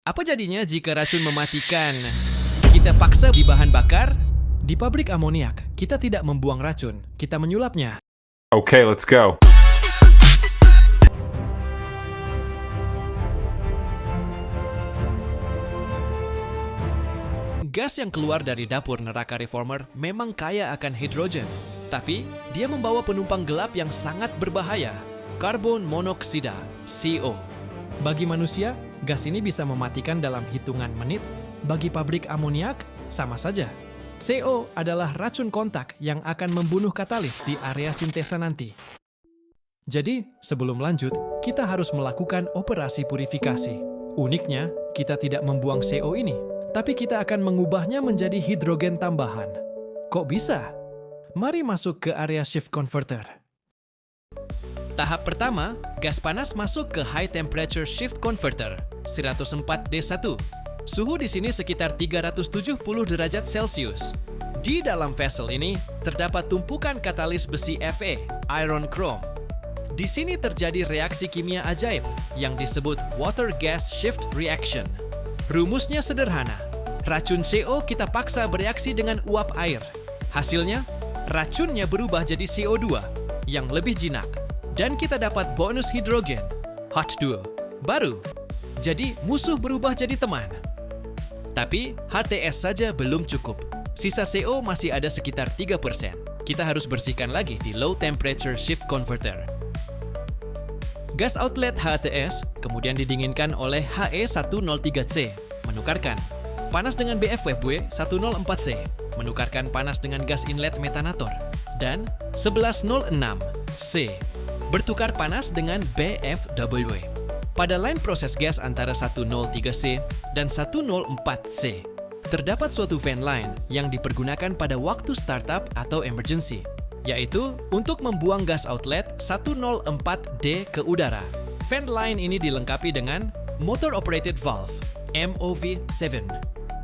Apa jadinya jika racun mematikan? Kita paksa di bahan bakar? Di pabrik amoniak, kita tidak membuang racun, kita menyulapnya. Okay, let's go. Gas yang keluar dari dapur neraka reformer memang kaya akan hidrogen. Tapi, dia membawa penumpang gelap yang sangat berbahaya, karbon monoksida, CO. Bagi manusia, gas ini bisa mematikan dalam hitungan menit. Bagi pabrik amoniak, sama saja. CO adalah racun kontak yang akan membunuh katalis di area sintesa nanti. Jadi, sebelum lanjut, kita harus melakukan operasi purifikasi. Uniknya, kita tidak membuang CO ini, tapi kita akan mengubahnya menjadi hidrogen tambahan. Kok bisa? Mari masuk ke area shift converter. Tahap pertama, gas panas masuk ke high temperature shift converter, 104D1. Suhu di sini sekitar 370 derajat Celcius. Di dalam vessel ini, terdapat tumpukan katalis besi Fe, iron chrome. Di sini terjadi reaksi kimia ajaib yang disebut water gas shift reaction. Rumusnya sederhana. Racun CO kita paksa bereaksi dengan uap air. Hasilnya, racunnya berubah jadi CO2 yang lebih jinak. Dan kita dapat bonus hidrogen, H2, baru. Jadi musuh berubah jadi teman. Tapi HTS saja belum cukup. Sisa CO masih ada sekitar 3%. Kita harus bersihkan lagi di low temperature shift converter. Gas outlet HTS kemudian didinginkan oleh HE103C, menukarkan panas dengan BF-Webwe 104C, menukarkan panas dengan gas inlet metanator, dan 1106C, bertukar panas dengan BFW. Pada line proses gas antara 103C dan 104C, terdapat suatu fan line yang dipergunakan pada waktu startup atau emergency, yaitu untuk membuang gas outlet 104D ke udara. Fan line ini dilengkapi dengan motor operated valve, MOV7,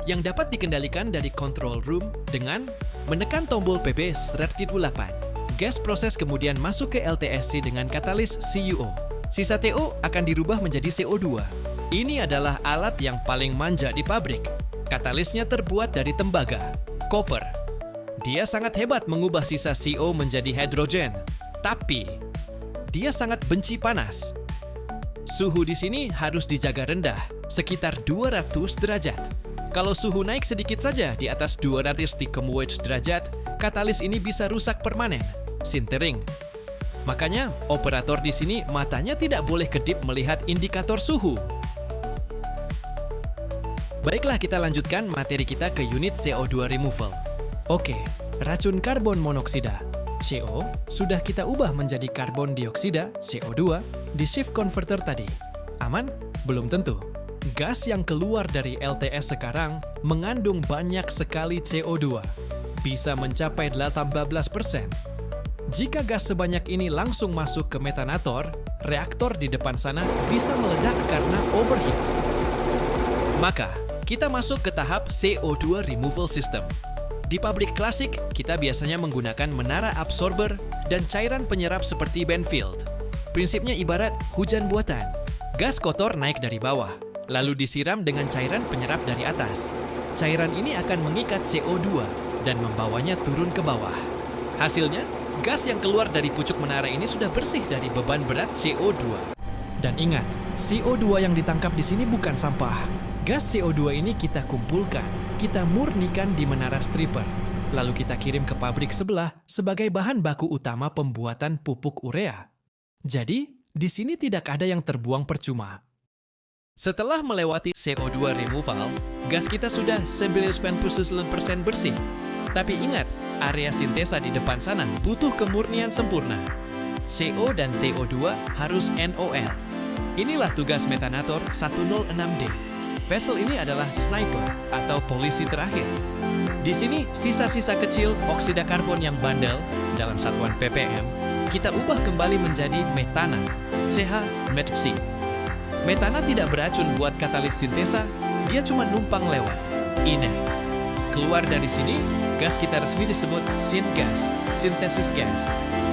yang dapat dikendalikan dari control room dengan menekan tombol PB 108. Gas proses kemudian masuk ke LTSC dengan katalis CuO. Sisa TO akan dirubah menjadi CO2. Ini adalah alat yang paling manja di pabrik. Katalisnya terbuat dari tembaga, koper. Dia sangat hebat mengubah sisa CO menjadi hidrogen. Tapi, dia sangat benci panas. Suhu di sini harus dijaga rendah, sekitar 200 derajat. Kalau suhu naik sedikit saja di atas 230 derajat, katalis ini bisa rusak permanen, sintering. Makanya, operator di sini matanya tidak boleh kedip melihat indikator suhu. Baiklah, kita lanjutkan materi kita ke unit CO2 removal. Oke, racun karbon monoksida, CO, sudah kita ubah menjadi karbon dioksida, CO2, di shift converter tadi. Aman? Belum tentu. Gas yang keluar dari LTS sekarang mengandung banyak sekali CO2, bisa mencapai 18%. Jika gas sebanyak ini langsung masuk ke metanator, reaktor di depan sana bisa meledak karena overheat. Maka, kita masuk ke tahap CO2 removal system. Di pabrik klasik, kita biasanya menggunakan menara absorber dan cairan penyerap seperti Benfield. Prinsipnya ibarat hujan buatan. Gas kotor naik dari bawah, lalu disiram dengan cairan penyerap dari atas. Cairan ini akan mengikat CO2 dan membawanya turun ke bawah. Hasilnya, gas yang keluar dari pucuk menara ini sudah bersih dari beban berat CO2. Dan ingat, CO2 yang ditangkap di sini bukan sampah. Gas CO2 ini kita kumpulkan, kita murnikan di menara stripper, lalu kita kirim ke pabrik sebelah sebagai bahan baku utama pembuatan pupuk urea. Jadi, di sini tidak ada yang terbuang percuma. Setelah melewati CO2 removal, gas kita sudah 99% bersih. Tapi ingat, area sintesa di depan sana butuh kemurnian sempurna. CO dan TO2 harus NOL. Inilah tugas metanator 106D. Vessel ini adalah sniper atau polisi terakhir. Di sini, sisa-sisa kecil oksida karbon yang bandel dalam satuan ppm, kita ubah kembali menjadi metana, CH-METC. Metana tidak beracun buat katalis sintesa, dia cuma numpang lewat. Inert. Keluar dari sini, gas kita resmi disebut syngas, synthesis gas.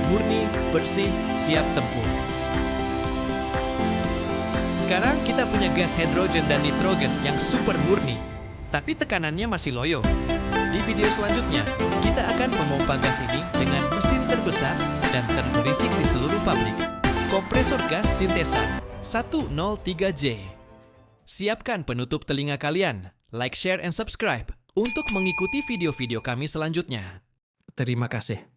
Murni, bersih, siap tempur. Sekarang kita punya gas hidrogen dan nitrogen yang super murni, tapi tekanannya masih loyo. Di video selanjutnya, kita akan memompa gas ini dengan mesin terbesar dan terberisik di seluruh pabrik. Kompresor gas Sintesa 103J. Siapkan penutup telinga kalian, like, share, and subscribe untuk mengikuti video-video kami selanjutnya. Terima kasih.